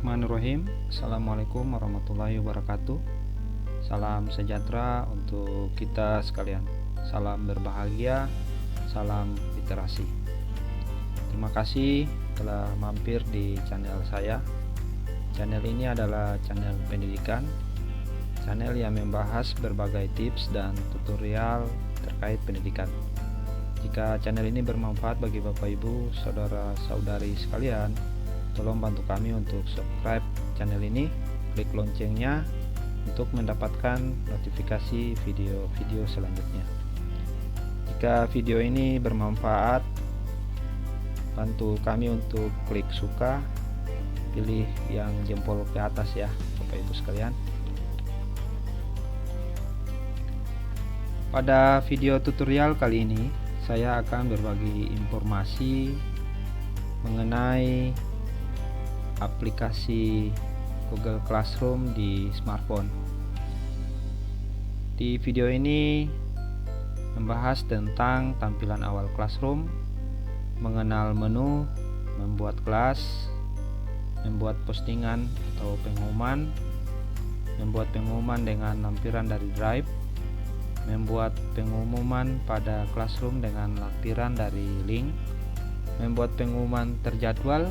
Bismillahirrahmanirrahim. Assalamualaikum warahmatullahi wabarakatuh. Salam sejahtera untuk kita sekalian. Salam berbahagia, salam literasi. Terima kasih telah mampir di channel saya. Channel ini adalah channel pendidikan, channel yang membahas berbagai tips dan tutorial terkait pendidikan. Jika channel ini bermanfaat bagi Bapak Ibu, saudara-saudari sekalian, tolong bantu kami untuk subscribe channel ini, klik loncengnya untuk mendapatkan notifikasi video-video selanjutnya. Jika video ini bermanfaat, bantu kami untuk klik suka, pilih yang jempol ke atas ya Bapak Ibu sekalian. Pada video tutorial kali ini saya akan berbagi informasi mengenai aplikasi Google Classroom di smartphone. Di video ini membahas tentang tampilan awal Classroom, mengenal menu, membuat kelas, membuat postingan atau pengumuman, membuat pengumuman dengan lampiran dari Drive, membuat pengumuman pada Classroom dengan lampiran dari link, membuat pengumuman terjadwal,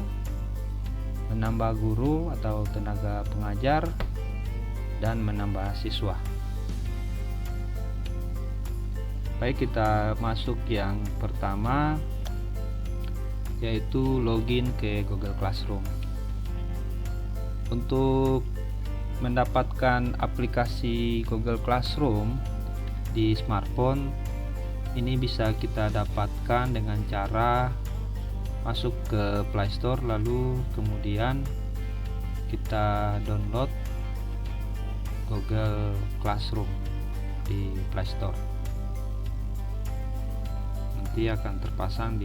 menambah guru atau tenaga pengajar, dan menambah siswa. Baik, kita masuk yang pertama, yaitu login ke Google Classroom. Untuk mendapatkan aplikasi Google Classroom di smartphone, ini bisa kita dapatkan dengan cara masuk ke Play Store, lalu kemudian kita download Google Classroom di Play Store. Nanti akan terpasang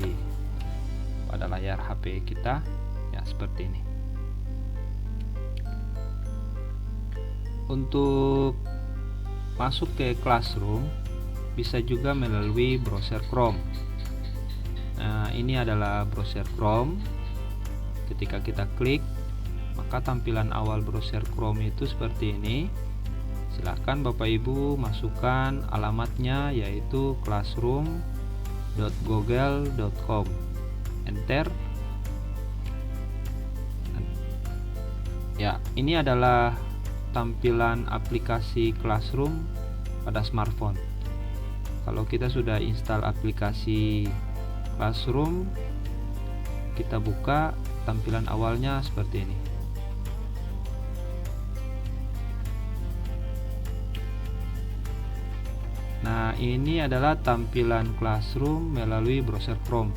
pada layar HP kita ya, seperti ini. Untuk masuk ke Classroom bisa juga melalui browser Chrome. Nah, ini adalah browser Chrome. Ketika kita klik, maka tampilan awal browser Chrome itu seperti ini. Silahkan Bapak Ibu masukkan alamatnya, yaitu classroom.google.com. Enter. Ya, ini adalah tampilan aplikasi Classroom pada smartphone. Kalau kita sudah install aplikasi Classroom, kita buka, tampilan awalnya seperti ini. Nah, ini adalah tampilan Classroom melalui browser Chrome.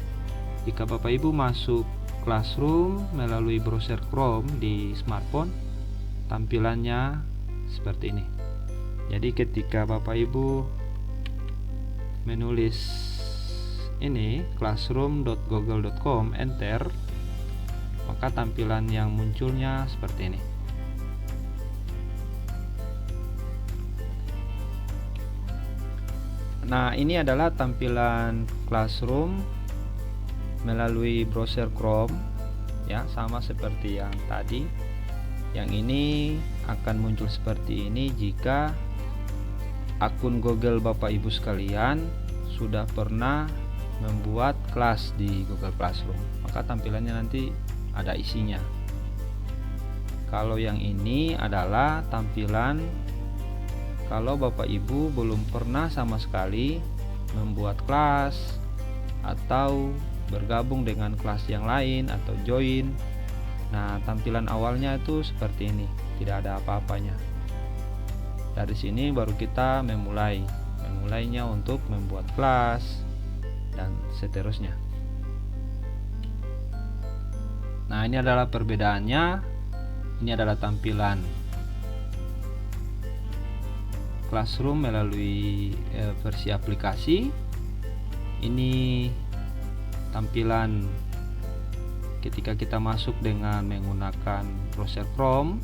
Jika Bapak Ibu masuk Classroom melalui browser Chrome di smartphone, tampilannya seperti ini. Jadi ketika Bapak Ibu menulis ini classroom.google.com, enter, maka tampilan yang munculnya seperti ini. Nah, ini adalah tampilan Classroom melalui browser Chrome ya, sama seperti yang tadi. Yang ini akan muncul seperti ini jika akun Google Bapak Ibu sekalian sudah pernah membuat kelas di Google Classroom, maka tampilannya nanti ada isinya. Kalau yang ini adalah tampilan kalau Bapak Ibu belum pernah sama sekali membuat kelas atau bergabung dengan kelas yang lain atau join. Nah, tampilan awalnya itu seperti ini, tidak ada apa-apanya. Dari sini baru kita memulainya untuk membuat kelas dan seterusnya. Nah, ini adalah perbedaannya. Ini adalah tampilan Classroom melalui versi aplikasi. Ini tampilan ketika kita masuk dengan menggunakan browser Chrome.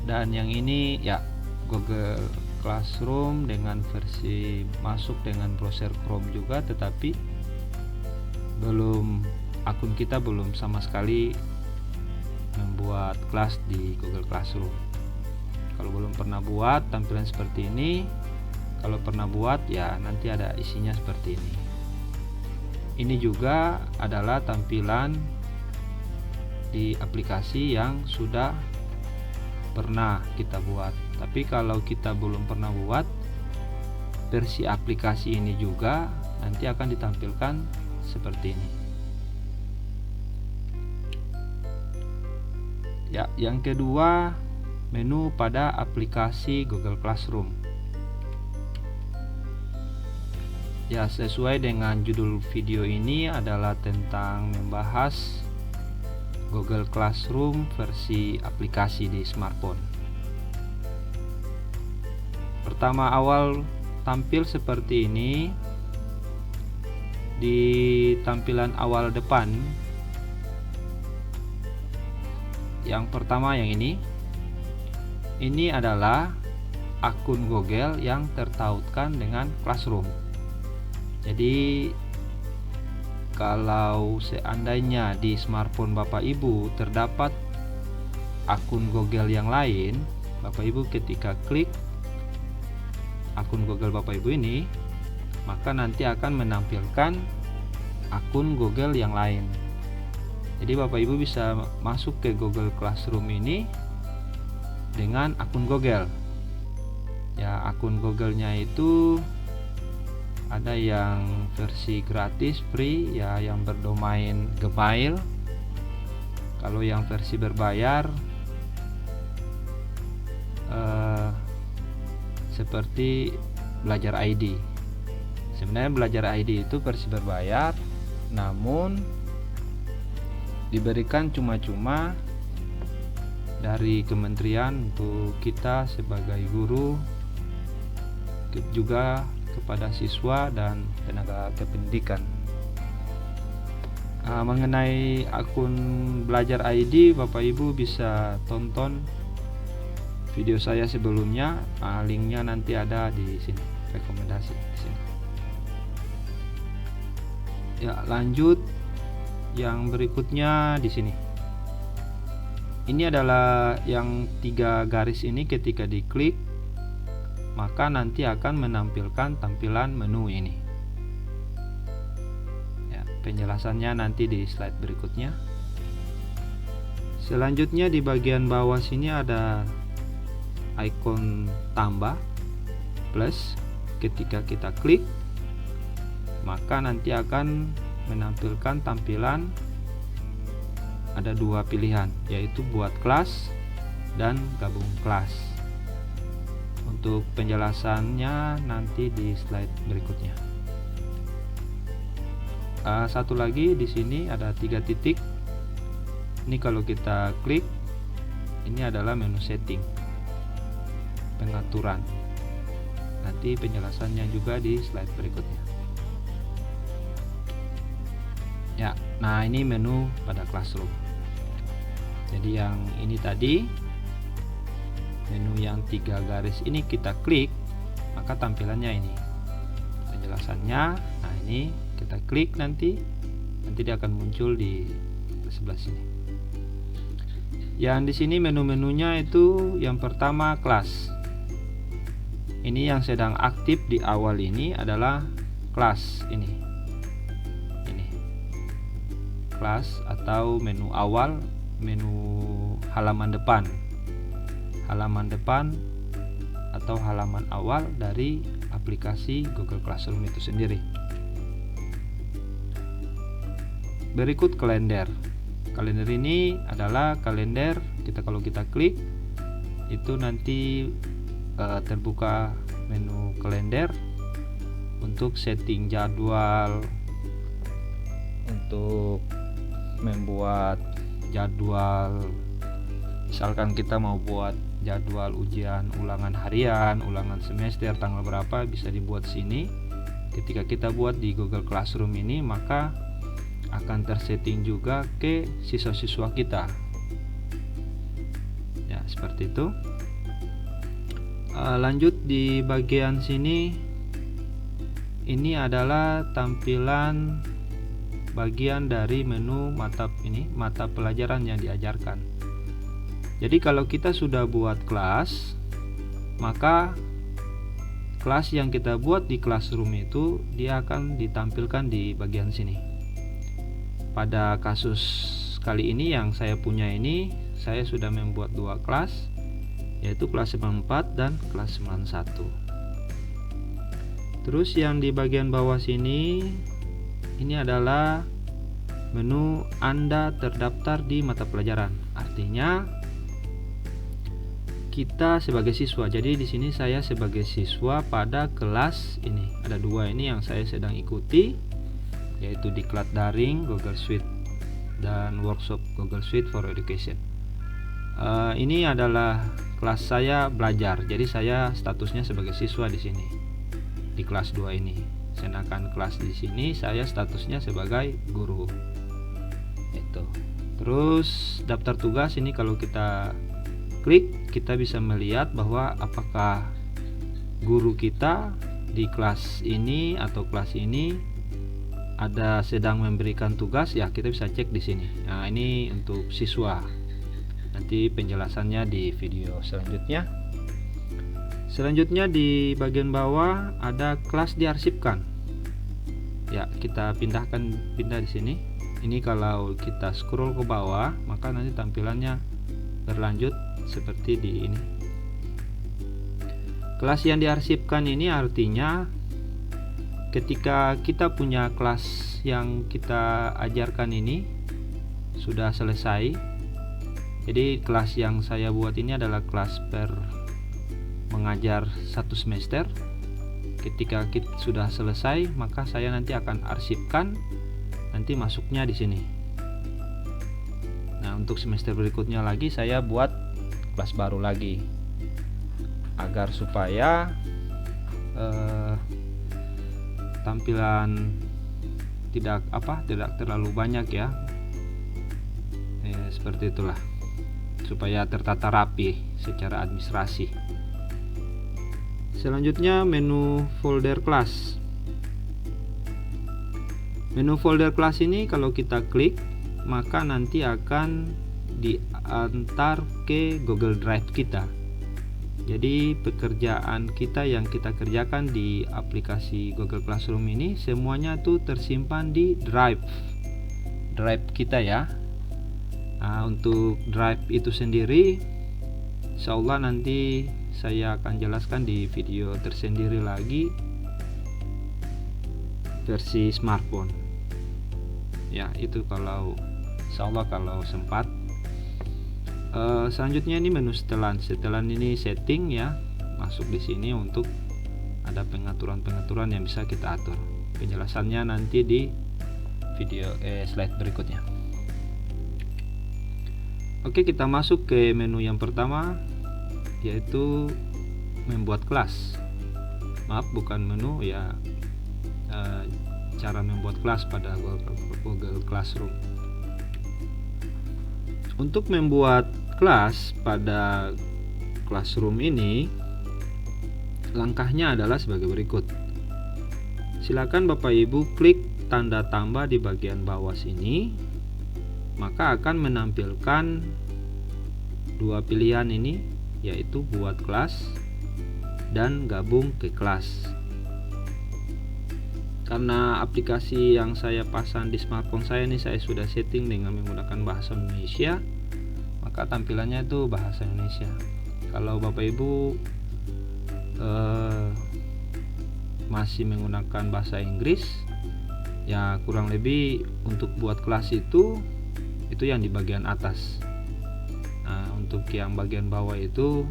Dan yang ini ya Google Classroom dengan versi masuk dengan browser Chrome juga, tetapi akun kita belum sama sekali membuat kelas di Google Classroom. Kalau belum pernah buat tampilan seperti ini, kalau pernah buat ya nanti ada isinya seperti ini. Ini juga adalah tampilan di aplikasi yang sudah pernah kita buat. Tapi kalau kita belum pernah buat versi aplikasi ini juga, nanti akan ditampilkan seperti ini. Ya, yang kedua, menu pada aplikasi Google Classroom. Ya, sesuai dengan judul video ini adalah tentang membahas Google Classroom versi aplikasi di smartphone. Pertama, awal tampil seperti ini. Di tampilan awal depan, yang pertama yang ini adalah akun Google yang tertautkan dengan Classroom. Jadi kalau seandainya di smartphone Bapak Ibu terdapat akun Google yang lain, Bapak Ibu ketika klik akun Google Bapak Ibu ini, maka nanti akan menampilkan akun Google yang lain. Jadi Bapak Ibu bisa masuk ke Google Classroom ini dengan akun Google. Ya, akun Google-nya itu ada yang versi gratis free, ya, yang berdomain Gmail. Kalau yang versi berbayar seperti Belajar ID. Sebenarnya Belajar ID itu versi berbayar, namun diberikan cuma-cuma dari kementerian untuk kita sebagai guru, juga kepada siswa dan tenaga kependidikan. Mengenai akun Belajar ID, Bapak Ibu bisa tonton video saya sebelumnya, linknya nanti ada di sini, rekomendasi di sini. Ya, lanjut yang berikutnya di sini. Ini adalah yang 3 garis ini, ketika diklik maka nanti akan menampilkan tampilan menu ini. Ya, penjelasannya nanti di slide berikutnya. Selanjutnya di bagian bawah sini ada ikon tambah plus. Ketika kita klik maka nanti akan menampilkan tampilan ada 2 pilihan, yaitu buat kelas dan gabung kelas. Untuk penjelasannya nanti di slide berikutnya. Satu lagi di sini ada 3 titik. Ini kalau kita klik, ini adalah menu setting, pengaturan. Nanti penjelasannya juga di slide berikutnya. Ya, nah ini menu pada Classroom. Jadi yang ini tadi, menu yang 3 garis ini kita klik, maka tampilannya ini. Penjelasannya, nah ini kita klik nanti dia akan muncul di sebelah sini. Yang di sini menu-menunya itu yang pertama kelas. Ini yang sedang aktif di awal ini adalah kelas ini. Kelas atau menu awal, menu halaman depan atau halaman awal dari aplikasi Google Classroom itu sendiri. Berikut kalender. Kalender ini adalah kalender, kalau kita klik itu nanti terbuka menu kalender untuk setting jadwal, untuk membuat jadwal. Misalkan kita mau buat jadwal ujian ulangan harian, ulangan semester tanggal berapa, bisa dibuat sini. Ketika kita buat di Google Classroom ini, maka akan tersetting juga ke siswa-siswa kita. Ya, seperti itu. Lanjut di bagian sini, ini adalah tampilan bagian dari menu mata pelajaran yang diajarkan. Jadi kalau kita sudah buat kelas, maka kelas yang kita buat di Classroom itu dia akan ditampilkan di bagian sini. Pada kasus kali ini yang saya punya ini, saya sudah membuat dua kelas, yaitu kelas 94 dan kelas 91. Terus yang di bagian bawah sini, ini adalah menu Anda terdaftar di mata pelajaran. Artinya kita sebagai siswa. Jadi di sini saya sebagai siswa pada kelas ini. Ada dua ini yang saya sedang ikuti, yaitu diklat daring Google Suite dan workshop Google Suite for Education. Ini adalah kelas saya belajar. Jadi saya statusnya sebagai siswa di sini di kelas 2 ini. Sedangkan kelas di sini saya statusnya sebagai guru. Itu. Terus daftar tugas ini kalau kita klik, kita bisa melihat bahwa apakah guru kita di kelas ini atau kelas ini ada sedang memberikan tugas, ya kita bisa cek di sini. Nah, ini untuk siswa. Nanti penjelasannya di video selanjutnya. Selanjutnya di bagian bawah ada kelas diarsipkan. Ya, kita pindah di sini. Ini kalau kita scroll ke bawah, maka nanti tampilannya berlanjut seperti di ini. Kelas yang diarsipkan ini artinya ketika kita punya kelas yang kita ajarkan ini sudah selesai. Jadi kelas yang saya buat ini adalah kelas per mengajar 1 semester. Ketika kita sudah selesai, maka saya nanti akan arsipkan, nanti masuknya di sini. Nah, untuk semester berikutnya lagi saya buat kelas baru lagi, agar supaya tampilan tidak terlalu banyak ya, seperti itulah, supaya tertata rapi secara administrasi. Selanjutnya menu folder kelas. Menu folder kelas ini kalau kita klik, maka nanti akan diantar ke Google Drive kita. Jadi pekerjaan kita yang kita kerjakan di aplikasi Google Classroom ini semuanya tuh tersimpan di drive kita ya. Nah, untuk drive itu sendiri insyaallah nanti saya akan jelaskan di video tersendiri lagi versi smartphone ya. Itu kalau insyaallah kalau sempat. Selanjutnya ini menu setelan. Setelan ini setting ya, masuk di sini untuk ada pengaturan yang bisa kita atur. Penjelasannya nanti di video slide berikutnya. Oke, kita masuk ke menu yang pertama, yaitu membuat kelas. Maaf, bukan menu ya, cara membuat kelas pada Google Classroom. Untuk membuat kelas pada Classroom ini, langkahnya adalah sebagai berikut. Silakan Bapak Ibu klik tanda tambah di bagian bawah sini, maka akan menampilkan dua pilihan ini, yaitu buat kelas dan gabung ke kelas. Karena aplikasi yang saya pasang di smartphone saya ini saya sudah setting dengan menggunakan bahasa Indonesia, maka tampilannya itu bahasa Indonesia. Kalau Bapak Ibu masih menggunakan bahasa Inggris, ya kurang lebih untuk buat kelas itu yang di bagian atas. Nah, untuk yang bagian bawah itu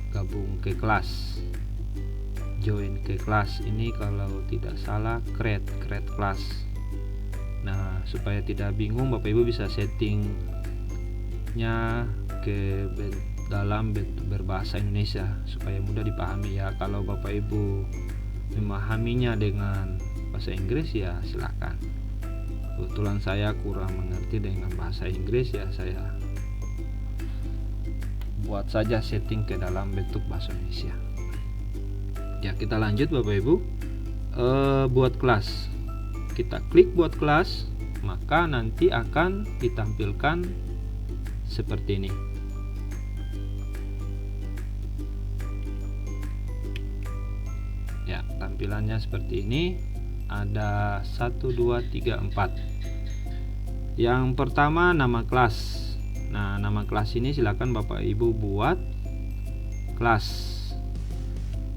gabung ke kelas, join ke kelas. Ini kalau tidak salah create kelas. Nah, supaya tidak bingung, Bapak Ibu bisa settingnya ke dalam berbahasa Indonesia supaya mudah dipahami ya. Kalau Bapak Ibu memahaminya dengan bahasa Inggris ya silakan. Kebetulan saya kurang mengerti dengan bahasa Inggris ya, saya buat saja setting ke dalam bentuk bahasa Indonesia. Ya, kita lanjut Bapak Ibu. Buat kelas, kita klik buat kelas, maka nanti akan ditampilkan seperti ini. tampilannya seperti ini. Ada 1, 2, 3, 4. Yang pertama nama kelas. Nah, nama kelas ini silakan Bapak Ibu buat kelas.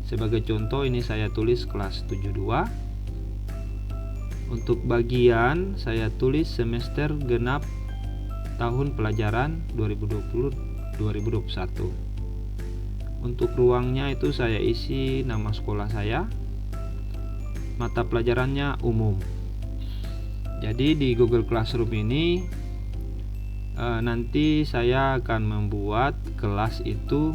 Sebagai contoh ini saya tulis kelas 72. Untuk bagian saya tulis semester genap tahun pelajaran 2020-2021. Untuk ruangnya itu saya isi nama sekolah saya. Mata pelajarannya umum. Jadi di Google Classroom ini nanti saya akan membuat kelas itu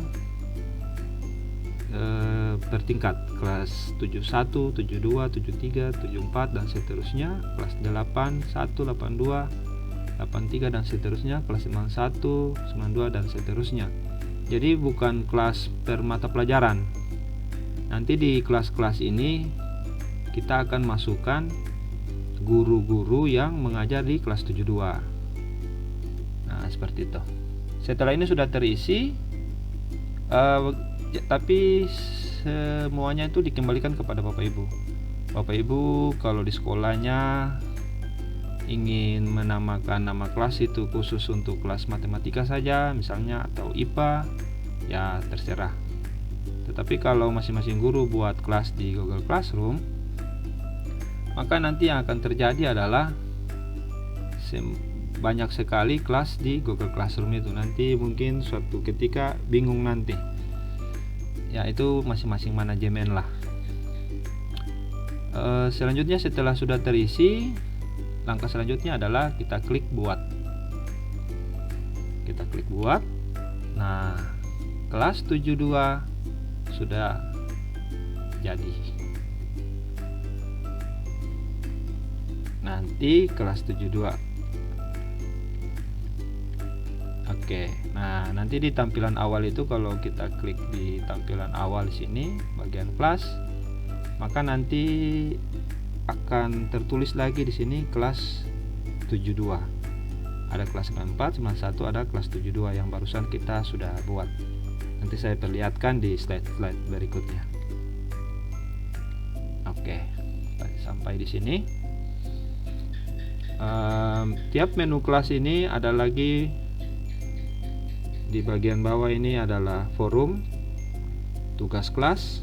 bertingkat, kelas 71, 72, 73, 74 dan seterusnya, kelas 81, 82, 83 dan seterusnya, kelas 91, 92 dan seterusnya. Jadi bukan kelas per mata pelajaran. Nanti di kelas-kelas ini kita akan masukkan guru-guru yang mengajar di kelas 72. Nah, seperti itu. Setelah ini sudah terisi, tapi semuanya itu dikembalikan kepada Bapak Ibu. Bapak Ibu kalau di sekolahnya ingin menamakan nama kelas itu khusus untuk kelas matematika saja misalnya, atau IPA, ya terserah. Tetapi kalau masing-masing guru buat kelas di Google Classroom, maka nanti yang akan terjadi adalah banyak sekali kelas di Google Classroom itu. Nanti mungkin suatu ketika bingung nanti. Ya, itu masing-masing manajemen lah. Selanjutnya setelah sudah terisi, langkah selanjutnya adalah kita klik buat. Kita klik buat. Nah, kelas 72 sudah jadi. Nanti kelas 72. Oke. Nah, nanti di tampilan awal itu kalau kita klik di tampilan awal sini bagian kelas, maka nanti akan tertulis lagi di sini kelas 72. Ada kelas 94, 91, ada kelas 72 yang barusan kita sudah buat. Nanti saya perlihatkan di slide-slide berikutnya. Oke. Sampai di sini. Tiap menu kelas ini ada lagi di bagian bawah ini adalah forum, tugas kelas,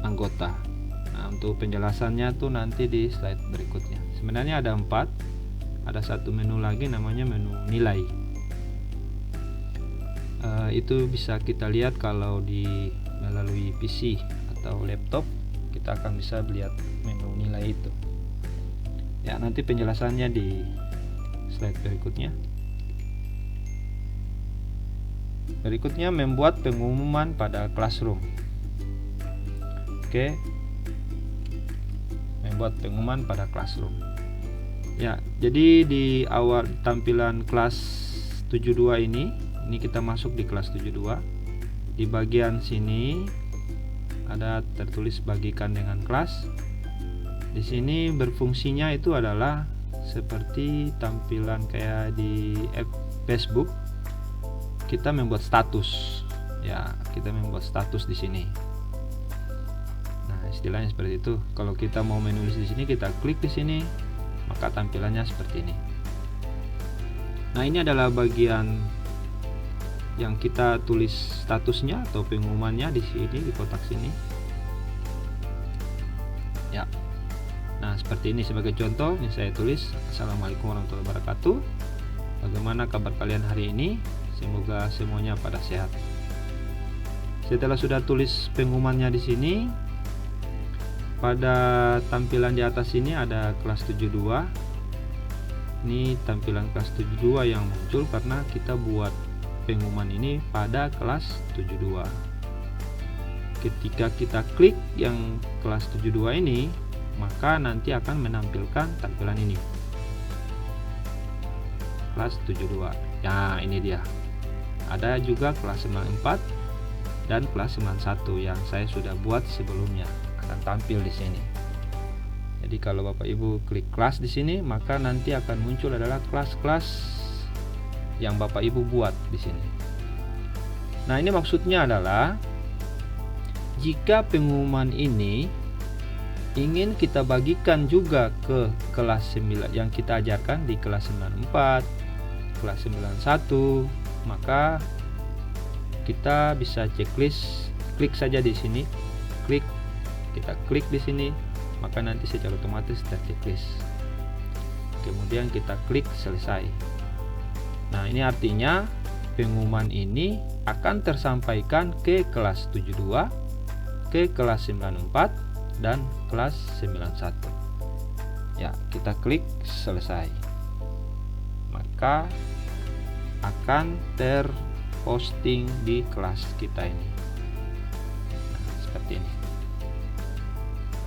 anggota. Nah, untuk penjelasannya tuh nanti di slide berikutnya. Sebenarnya ada 4. Ada satu menu lagi namanya menu nilai. Itu bisa kita lihat kalau melalui PC atau laptop, kita akan bisa melihat menu nilai itu. Ya, nanti penjelasannya di slide berikutnya. Berikutnya membuat pengumuman pada Classroom. Oke. Membuat pengumuman pada Classroom. Ya, jadi di awal tampilan kelas 72 ini kita masuk di kelas 72. Di bagian sini ada tertulis bagikan dengan kelas. Di sini berfungsinya itu adalah seperti tampilan kayak di Facebook. Kita membuat status. Ya, kita membuat status di sini. Nah, istilahnya seperti itu. Kalau kita mau menulis di sini, kita klik di sini, maka tampilannya seperti ini. Nah, ini adalah bagian yang kita tulis statusnya atau pengumumannya di sini, di kotak sini. Ya. Nah, seperti ini sebagai contoh, ini saya tulis Assalamualaikum warahmatullahi wabarakatuh. Bagaimana kabar kalian hari ini? Semoga semuanya pada sehat. Setelah sudah tulis pengumumannya di sini, pada tampilan di atas ini ada kelas 72. Ini tampilan kelas 72 yang muncul karena kita buat pengumuman ini pada kelas 72. Ketika kita klik yang kelas 72 ini, maka nanti akan menampilkan tampilan ini. Kelas 72. Nah, ini dia. Ada juga kelas 94 dan kelas 91 yang saya sudah buat sebelumnya, akan tampil di sini. Jadi kalau Bapak Ibu klik kelas di sini, maka nanti akan muncul adalah kelas-kelas yang Bapak Ibu buat di sini. Nah, ini maksudnya adalah jika pengumuman ini ingin kita bagikan juga ke kelas 9 yang kita ajarkan di kelas 94, kelas 91, maka kita bisa checklist, klik saja di sini, kita klik di sini, maka nanti secara otomatis terchecklist. Kemudian kita klik selesai. Nah, ini artinya pengumuman ini akan tersampaikan ke kelas 72, ke kelas 94 dan kelas 91. Ya, kita klik selesai. Maka akan terposting di kelas kita ini. Nah, seperti ini.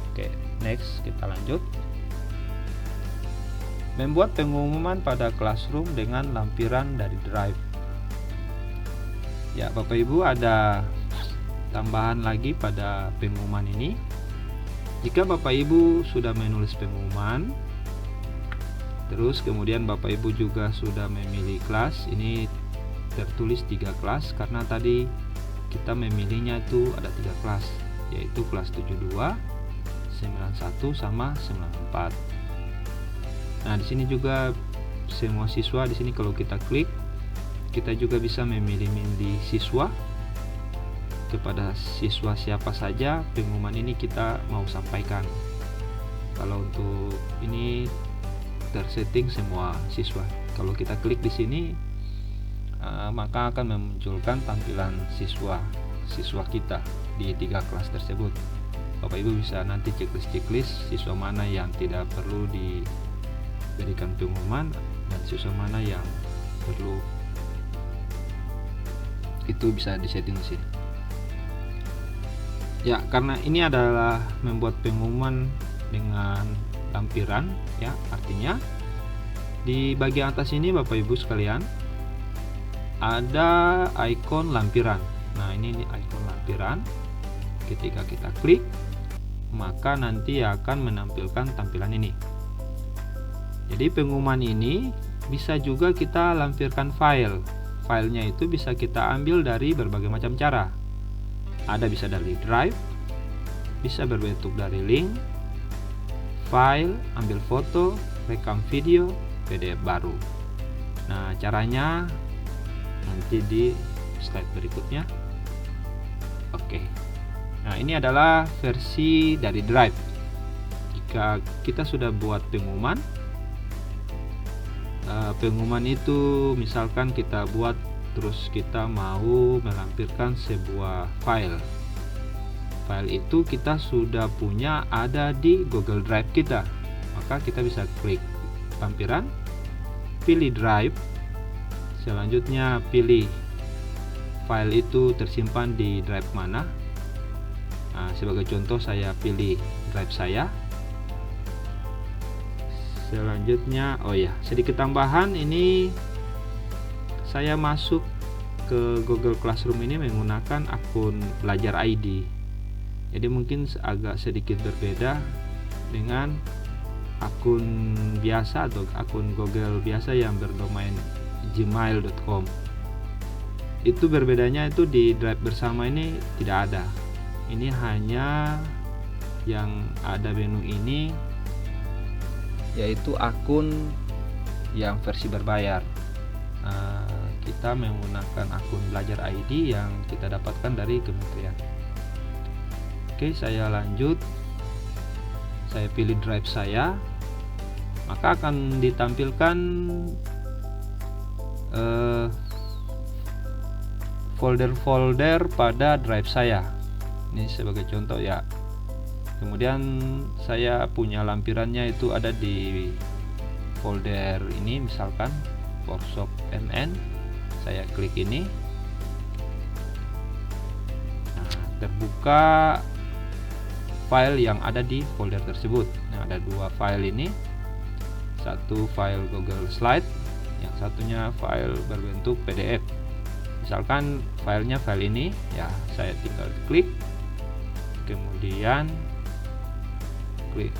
Oke, next kita lanjut. Membuat pengumuman pada Classroom dengan lampiran dari Drive. Ya, Bapak Ibu, ada tambahan lagi pada pengumuman ini. Jika Bapak Ibu sudah menulis pengumuman, terus kemudian Bapak Ibu juga sudah memilih kelas, ini tertulis 3 kelas karena tadi kita memilihnya itu ada 3 kelas, yaitu kelas 72, 91 sama 94. Nah, di sini juga semua siswa di sini kalau kita klik, kita juga bisa memilih-milih siswa. Kepada siswa siapa saja pengumuman ini kita mau sampaikan. Kalau untuk ini tersetting semua siswa. Kalau kita klik di sini, maka akan memunculkan tampilan siswa kita di 3 kelas tersebut. Bapak Ibu bisa nanti checklist siswa mana yang tidak perlu diberikan pengumuman dan siswa mana yang perlu, itu bisa disetting di sini. Ya, karena ini adalah membuat pengumuman dengan lampiran, ya, artinya di bagian atas ini Bapak Ibu sekalian ada ikon lampiran. Nah, ini ikon lampiran. Ketika kita klik, maka nanti akan menampilkan tampilan ini. Jadi pengumuman ini bisa juga kita lampirkan file. Filenya itu bisa kita ambil dari berbagai macam cara. Ada bisa dari Drive, bisa berbentuk dari link, file, ambil foto, rekam video, PDF baru. Nah, caranya nanti di slide berikutnya. Oke. Nah, ini adalah versi dari Drive. Jika kita sudah buat pengumuman itu misalkan kita buat terus kita mau melampirkan sebuah file itu kita sudah punya ada di Google Drive kita, maka kita bisa klik lampiran, pilih Drive, selanjutnya pilih file itu tersimpan di drive mana. Nah, sebagai contoh saya pilih drive saya. Selanjutnya, sedikit tambahan, ini saya masuk ke Google Classroom ini menggunakan akun Belajar ID. Jadi mungkin agak sedikit berbeda dengan akun biasa atau akun Google biasa yang berdomain gmail.com. Itu berbedanya itu di Drive bersama ini tidak ada. Ini hanya yang ada menu ini, yaitu akun yang versi berbayar. Kita menggunakan akun Belajar ID yang kita dapatkan dari kementerian. Oke, saya lanjut. Saya pilih drive saya, maka akan ditampilkan folder-folder pada drive saya. Ini sebagai contoh ya. Kemudian saya punya lampirannya itu ada di folder ini, misalkan workshop MN. Saya klik ini. Nah, terbuka file yang ada di folder tersebut. Nah, ada 2 file ini. Satu file Google Slide, yang satunya file berbentuk PDF. Misalkan filenya file ini, ya saya tinggal klik. Kemudian klik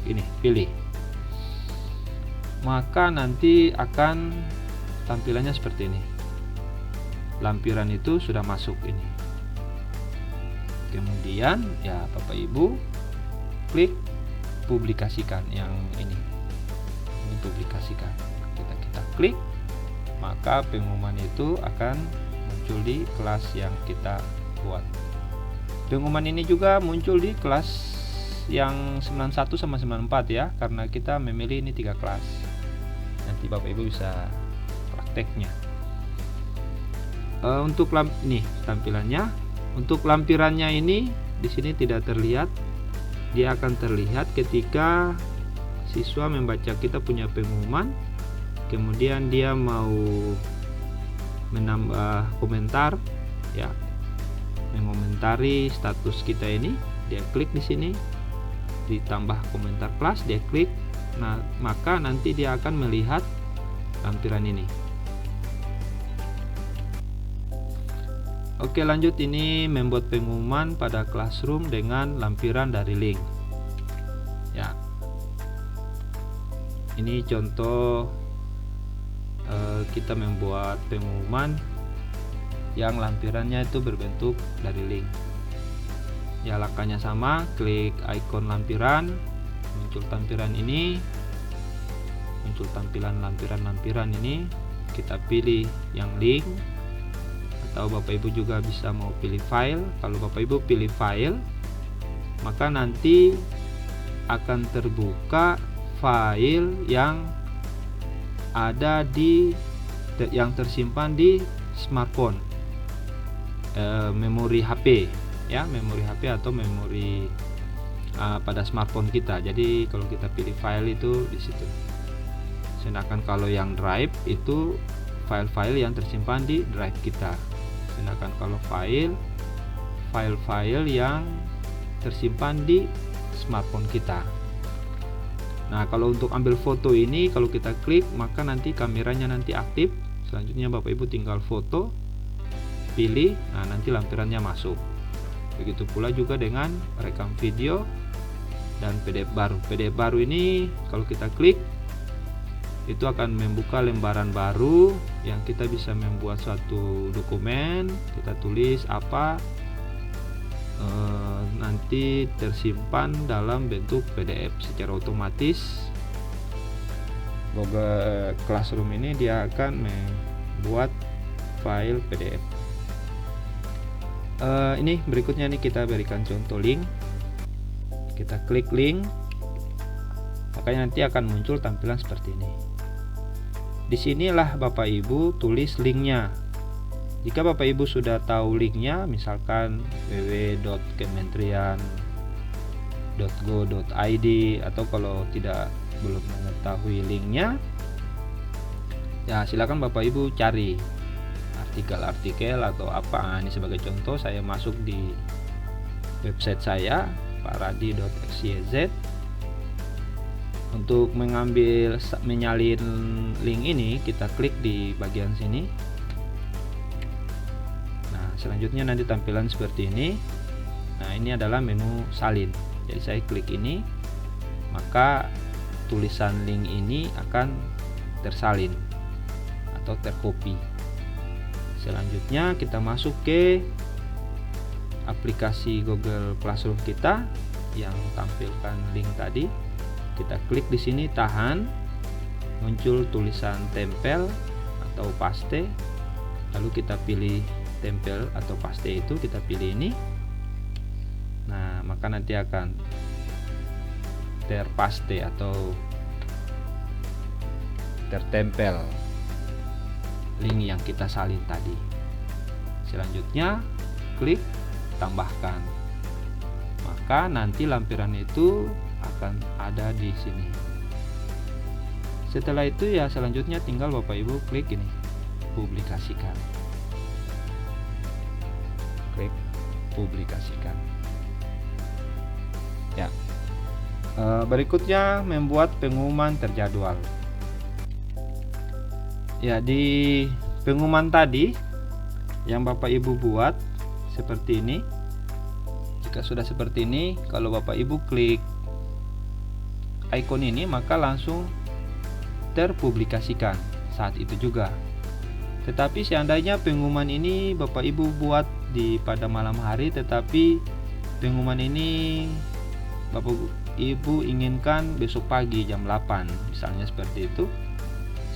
ini, pilih, maka nanti akan tampilannya seperti ini. Lampiran itu sudah masuk ini. Kemudian ya Bapak Ibu klik publikasikan yang ini publikasikan. Kita klik, maka pengumuman itu akan muncul di kelas yang kita buat. Pengumuman ini juga muncul di kelas yang 91 sama 94 ya, karena kita memilih ini 3 kelas. Nanti Bapak Ibu bisa prakteknya. Untuk ini tampilannya, untuk lampirannya ini di sini tidak terlihat. Dia akan terlihat ketika siswa membaca kita punya pengumuman, kemudian dia mau menambah komentar ya, mengomentari status kita ini, dia klik di sini, ditambah komentar kelas, dia klik. Nah, maka nanti dia akan melihat lampiran ini. Oke, lanjut, ini membuat pengumuman pada Classroom dengan lampiran dari link. Ya. Ini contoh kita membuat pengumuman yang lampirannya itu berbentuk dari link. Ya, langkahnya sama, klik ikon lampiran, muncul tampilan ini, muncul tampilan lampiran-lampiran ini, kita pilih yang link, atau Bapak Ibu juga bisa mau pilih file. Kalau Bapak Ibu pilih file, maka nanti akan terbuka file yang ada yang tersimpan di smartphone, memori HP ya, memori HP atau memori pada smartphone kita. Jadi kalau kita pilih file itu di situ. Sedangkan kalau yang drive itu file-file yang tersimpan di drive kita. Sedangkan kalau file-file yang tersimpan di smartphone kita. Nah, kalau untuk ambil foto ini, kalau kita klik, maka nanti kameranya nanti aktif. Selanjutnya Bapak Ibu tinggal foto, pilih, nah nanti lampirannya masuk. Begitu pula juga dengan rekam video dan PDF baru. PDF baru ini kalau kita klik, itu akan membuka lembaran baru yang kita bisa membuat suatu dokumen, kita tulis apa, nanti tersimpan dalam bentuk PDF secara otomatis. Google Classroom ini dia akan membuat file PDF. Ini berikutnya nih kita berikan contoh link. Kita klik link, makanya nanti akan muncul tampilan seperti ini. Disinilah Bapak Ibu tulis linknya. Jika Bapak Ibu sudah tahu linknya, misalkan www.kementerian.go.id, atau kalau belum mengetahui linknya, ya silakan Bapak Ibu cari artikel-artikel atau apa. Nah, ini sebagai contoh saya masuk di website saya paradi.xyz. Untuk menyalin link ini, kita klik di bagian sini. Selanjutnya nanti tampilan seperti ini. Nah, ini adalah menu salin. Jadi saya klik ini, maka tulisan link ini akan tersalin atau tercopy. Selanjutnya kita masuk ke aplikasi Google Classroom kita yang tampilkan link tadi. Kita klik di sini, tahan, muncul tulisan tempel atau paste. Lalu kita pilih tempel atau paste, itu kita pilih ini. Nah, maka nanti akan terpaste atau tertempel link yang kita salin tadi. Selanjutnya klik tambahkan, maka nanti lampiran itu akan ada di sini. Setelah itu ya selanjutnya tinggal Bapak Ibu klik ini, publikasikan. Klik publikasikan. Ya. Berikutnya membuat pengumuman terjadwal. Ya, di pengumuman tadi yang Bapak Ibu buat seperti ini. Jika sudah seperti ini, kalau Bapak Ibu klik ikon ini, maka langsung terpublikasikan saat itu juga. Tetapi seandainya pengumuman ini Bapak Ibu buat pada malam hari, tetapi pengumuman ini Bapak Ibu inginkan besok pagi jam 8 misalnya seperti itu,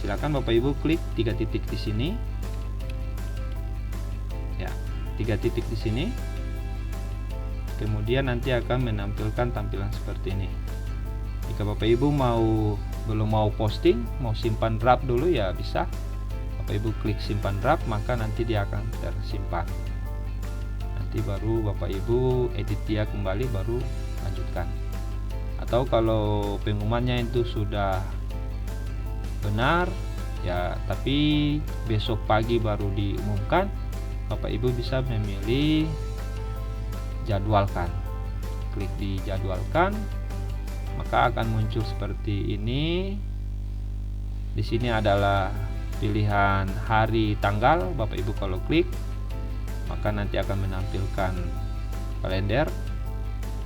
silakan Bapak Ibu klik 3 titik di sini. Ya, 3 titik di sini. Kemudian nanti akan menampilkan tampilan seperti ini. Jika Bapak Ibu belum mau posting, mau simpan draft dulu ya bisa. Bapak Ibu klik simpan draft, maka nanti dia akan tersimpan. Nanti baru Bapak Ibu edit dia kembali, baru lanjutkan. Atau kalau pengumumannya itu sudah benar ya, tapi besok pagi baru diumumkan, Bapak Ibu bisa memilih jadwalkan. Klik di jadwalkan, maka akan muncul seperti ini. Di sini adalah pilihan hari tanggal. Bapak Ibu kalau klik, maka nanti akan menampilkan kalender.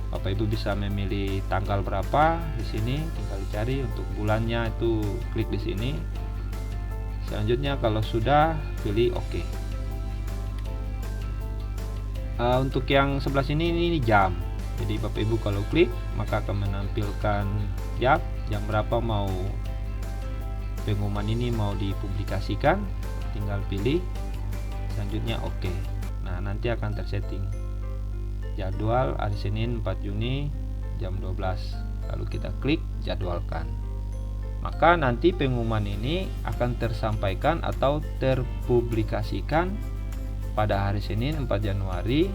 Bapak Ibu bisa memilih tanggal berapa di sini, tinggal dicari. Untuk bulannya itu klik di sini. Selanjutnya kalau sudah, pilih OK. Untuk yang sebelah sini ini jam. Jadi Bapak Ibu kalau klik, maka akan menampilkan jam berapa mau pengumuman ini mau dipublikasikan. Tinggal pilih. Selanjutnya OK. Nah, nanti akan tersetting jadwal hari Senin 4 Juni jam 12. Lalu kita klik jadwalkan. Maka nanti pengumuman ini akan tersampaikan atau terpublikasikan pada hari Senin 4 Januari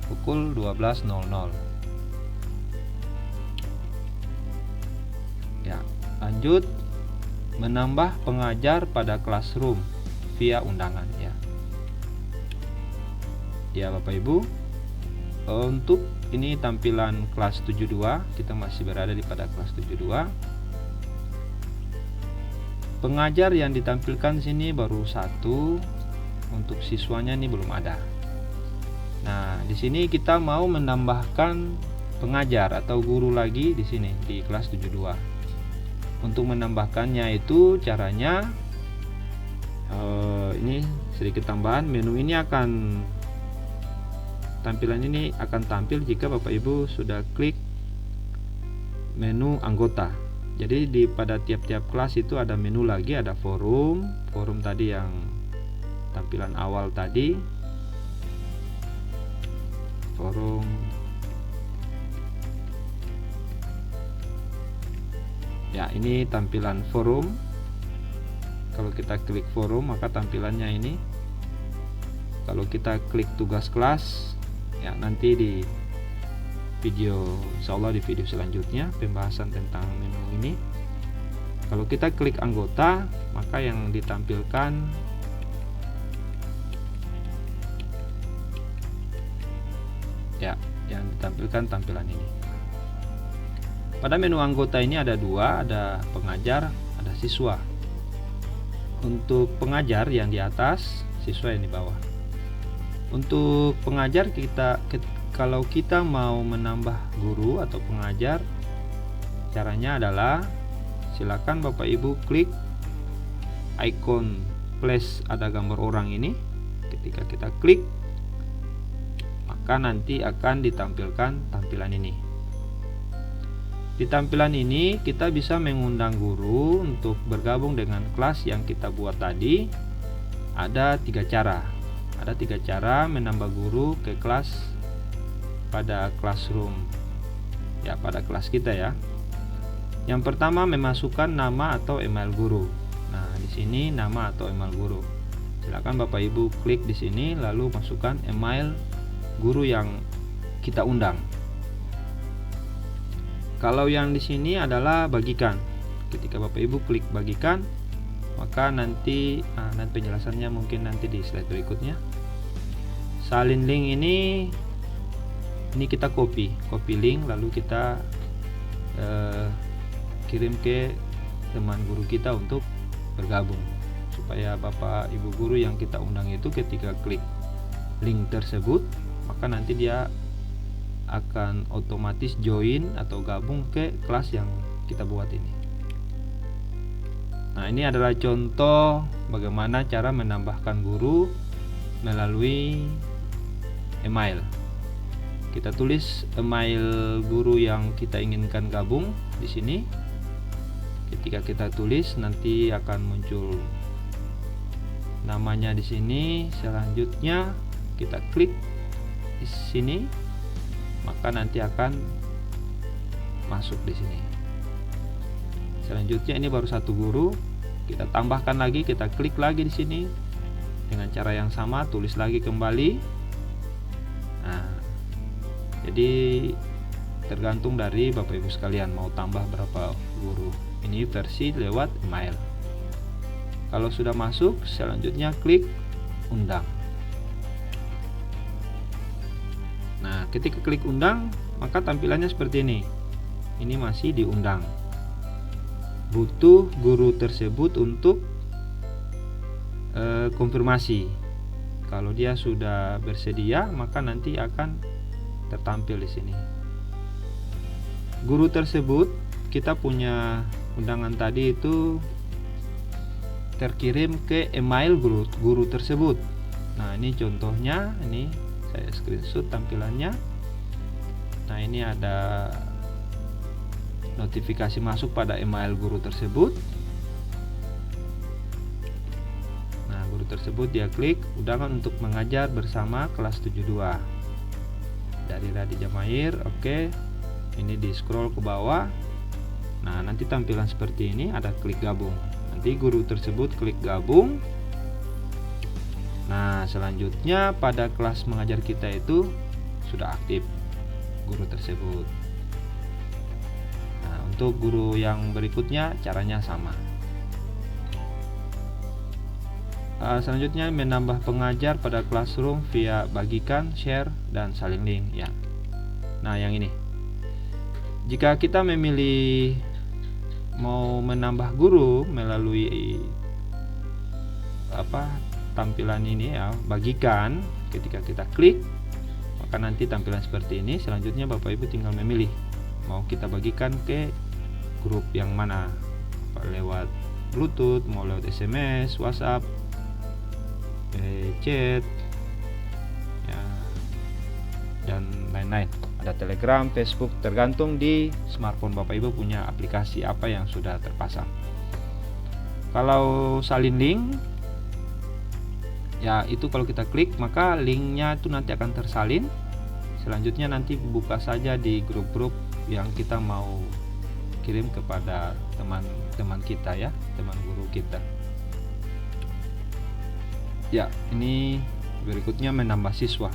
pukul 12.00. Ya, lanjut menambah pengajar pada Classroom via undangan ya. Ya Bapak Ibu, untuk ini tampilan kelas 72, kita masih berada di pada kelas 72. Pengajar yang ditampilkan di sini baru satu, untuk siswanya ini belum ada. Nah, di sini kita mau menambahkan pengajar atau guru lagi di sini di kelas 72. Untuk menambahkannya itu caranya ini sedikit tambahan. Menu ini tampilan ini akan tampil jika Bapak Ibu sudah klik menu anggota. Jadi pada tiap-tiap kelas itu ada menu lagi, ada forum tadi yang tampilan awal tadi. Forum. Ya, ini tampilan forum. Kalau kita klik forum, maka tampilannya ini. Kalau kita klik tugas kelas, ya nanti di video, insyaallah di video selanjutnya pembahasan tentang menu ini. Kalau kita klik anggota, maka yang ditampilkan tampilan ini. Pada menu anggota ini ada dua, ada pengajar, ada siswa. Untuk pengajar yang di atas, siswa yang di bawah. Untuk pengajar kalau kita mau menambah guru atau pengajar, caranya adalah silakan Bapak Ibu klik icon plus ada gambar orang ini. Ketika kita klik, maka nanti akan ditampilkan tampilan ini. Di tampilan ini kita bisa mengundang guru untuk bergabung dengan kelas yang kita buat tadi. Ada 3 cara. Ada 3 cara menambah guru ke kelas pada classroom. Ya, pada kelas kita ya. Yang pertama memasukkan nama atau email guru. Nah, di sini nama atau email guru. Silakan Bapak Ibu klik di sini lalu masukkan email guru yang kita undang. Kalau yang di sini adalah bagikan. Ketika Bapak Ibu klik bagikan, maka nanti penjelasannya mungkin nanti di slide berikutnya. Salin link ini kita copy link lalu kita kirim ke teman guru kita untuk bergabung, supaya Bapak Ibu guru yang kita undang itu ketika klik link tersebut, maka nanti dia akan otomatis join atau gabung ke kelas yang kita buat ini. Nah, ini adalah contoh bagaimana cara menambahkan guru melalui email. Kita tulis email guru yang kita inginkan gabung di sini. Ketika kita tulis, nanti akan muncul namanya di sini. Selanjutnya kita klik di sini, maka nanti akan masuk di sini. Selanjutnya ini baru satu guru, kita tambahkan lagi, kita klik lagi di sini dengan cara yang sama, tulis lagi kembali. Nah, jadi tergantung dari Bapak Ibu sekalian mau tambah berapa guru. Ini versi lewat email. Kalau sudah masuk, selanjutnya klik undang. Nah, ketika klik undang, maka tampilannya seperti ini. Ini masih diundang. Butuh guru tersebut untuk konfirmasi. Kalau dia sudah bersedia, maka nanti akan tertampil di sini. Guru tersebut, kita punya undangan tadi itu terkirim ke email guru tersebut. Nah, ini contohnya, ini saya screenshot tampilannya. Nah, ini ada notifikasi masuk pada email guru tersebut. Nah, guru tersebut dia klik undangan untuk mengajar bersama kelas 72 dari Radi Jamair. Oke, ini di scroll ke bawah. Nah, nanti tampilan seperti ini, ada klik gabung. Nanti guru tersebut klik gabung. Nah, selanjutnya pada kelas mengajar kita itu sudah aktif guru tersebut. Untuk guru yang berikutnya caranya sama. Selanjutnya menambah pengajar pada classroom via bagikan, share, dan saling link ya. Nah, yang ini. Jika kita memilih mau menambah guru melalui tampilan ini ya, bagikan, ketika kita klik maka nanti tampilan seperti ini. Selanjutnya Bapak Ibu tinggal memilih mau kita bagikan ke grup yang mana, lewat Bluetooth, mau lewat SMS, WhatsApp, chat ya, dan lain-lain. Ada Telegram, Facebook, tergantung di smartphone Bapak Ibu punya aplikasi apa yang sudah terpasang. Kalau salin link ya, itu kalau kita klik maka linknya itu nanti akan tersalin. Selanjutnya nanti buka saja di grup-grup yang kita mau kirim kepada teman-teman kita ya, teman guru kita. Ya, ini berikutnya menambah siswa.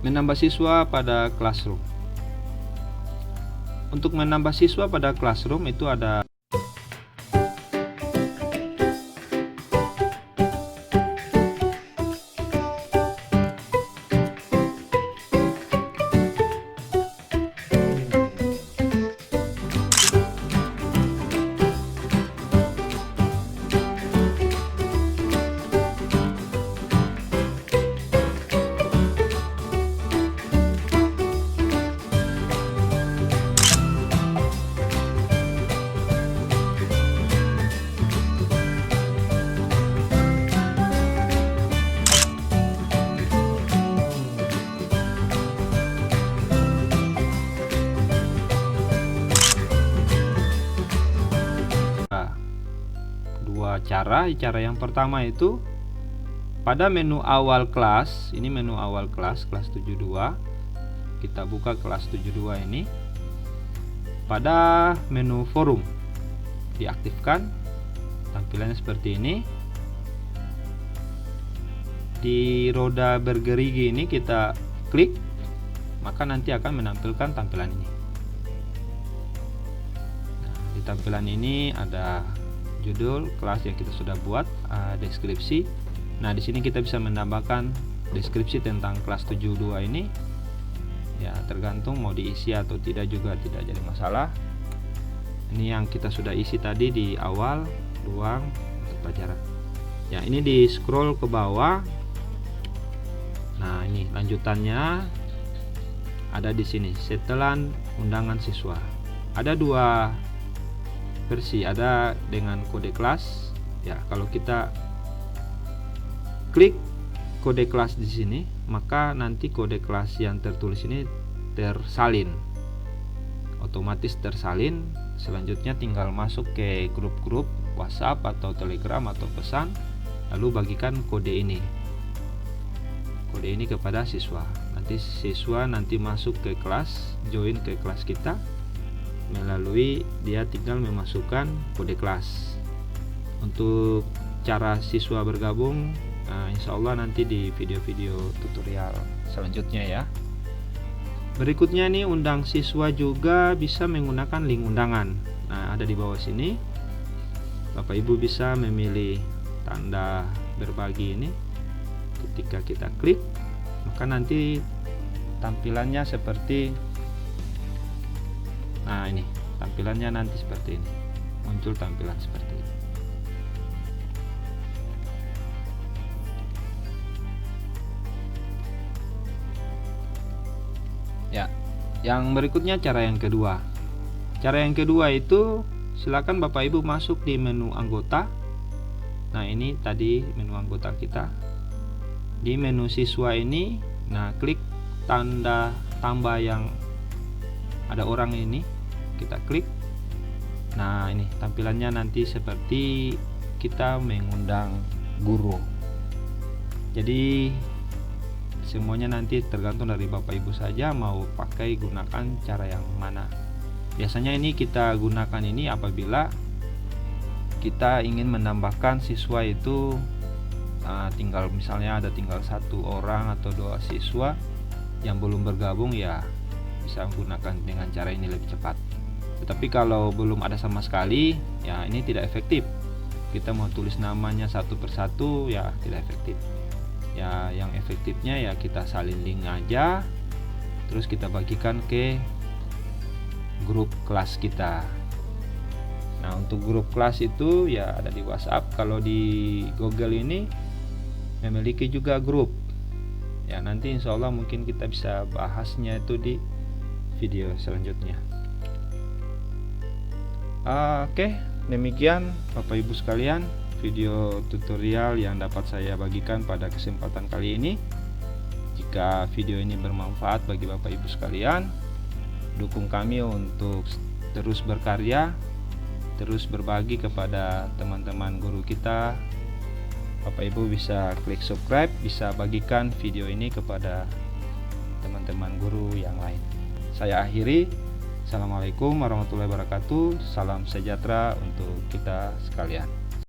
Menambah siswa pada classroom. Untuk menambah siswa pada classroom itu ada cara yang pertama itu pada menu awal kelas. Ini menu awal kelas 72. Kita buka kelas 72 ini. Pada menu forum diaktifkan, tampilannya seperti ini. Di roda bergerigi ini kita klik, maka nanti akan menampilkan tampilan ini. Nah, di tampilan ini ada judul kelas yang kita sudah buat, deskripsi. Nah, di sini kita bisa menambahkan deskripsi tentang kelas 72 ini. Ya, tergantung mau diisi atau tidak juga tidak jadi masalah. Ini yang kita sudah isi tadi di awal, ruang untuk pelajaran. Ya, ini di scroll ke bawah. Nah, ini lanjutannya ada di sini, setelan undangan siswa. Ada dua versi, ada dengan kode kelas ya. Kalau kita klik kode kelas di sini, maka nanti kode kelas yang tertulis ini tersalin, otomatis tersalin. Selanjutnya tinggal masuk ke grup-grup WhatsApp atau Telegram atau pesan, lalu bagikan kode ini kepada siswa. Nanti siswa masuk ke kelas, join ke kelas kita melalui dia tinggal memasukkan kode kelas. Untuk cara siswa bergabung, insya Allah nanti di video-video tutorial selanjutnya ya. Berikutnya nih, undang siswa juga bisa menggunakan link undangan. Nah, ada di bawah sini. Bapak Ibu bisa memilih tanda berbagi ini. Ketika kita klik, maka nanti tampilannya seperti, nah ini tampilannya nanti seperti ini, muncul tampilan seperti ini. Ya, yang berikutnya cara yang kedua. Cara yang kedua itu silakan Bapak Ibu masuk di menu anggota. Nah, ini tadi menu anggota kita. Di menu siswa ini, nah klik tanda tambah yang ada orang ini, kita klik. Nah, ini tampilannya nanti seperti kita mengundang guru. Jadi semuanya nanti tergantung dari Bapak Ibu saja mau pakai gunakan cara yang mana. Biasanya ini kita gunakan ini apabila kita ingin menambahkan siswa itu tinggal satu orang atau 2 siswa yang belum bergabung, ya bisa menggunakan dengan cara ini lebih cepat. Tetapi kalau belum ada sama sekali, ya ini tidak efektif. Kita mau tulis namanya satu persatu, ya tidak efektif. Ya yang efektifnya ya kita salin link aja, terus kita bagikan ke grup kelas kita. Nah, untuk grup kelas itu ya ada di WhatsApp. Kalau di Google ini memiliki juga grup. Ya nanti insya Allah mungkin kita bisa bahasnya itu di video selanjutnya. Oke, demikian Bapak Ibu sekalian video tutorial yang dapat saya bagikan pada kesempatan kali ini. Jika video ini bermanfaat bagi Bapak Ibu sekalian, dukung kami untuk terus berkarya, terus berbagi kepada teman-teman guru kita. Bapak Ibu bisa klik subscribe, bisa bagikan video ini kepada teman-teman guru yang lain. Saya akhiri. Assalamualaikum warahmatullahi wabarakatuh. Salam sejahtera untuk kita sekalian.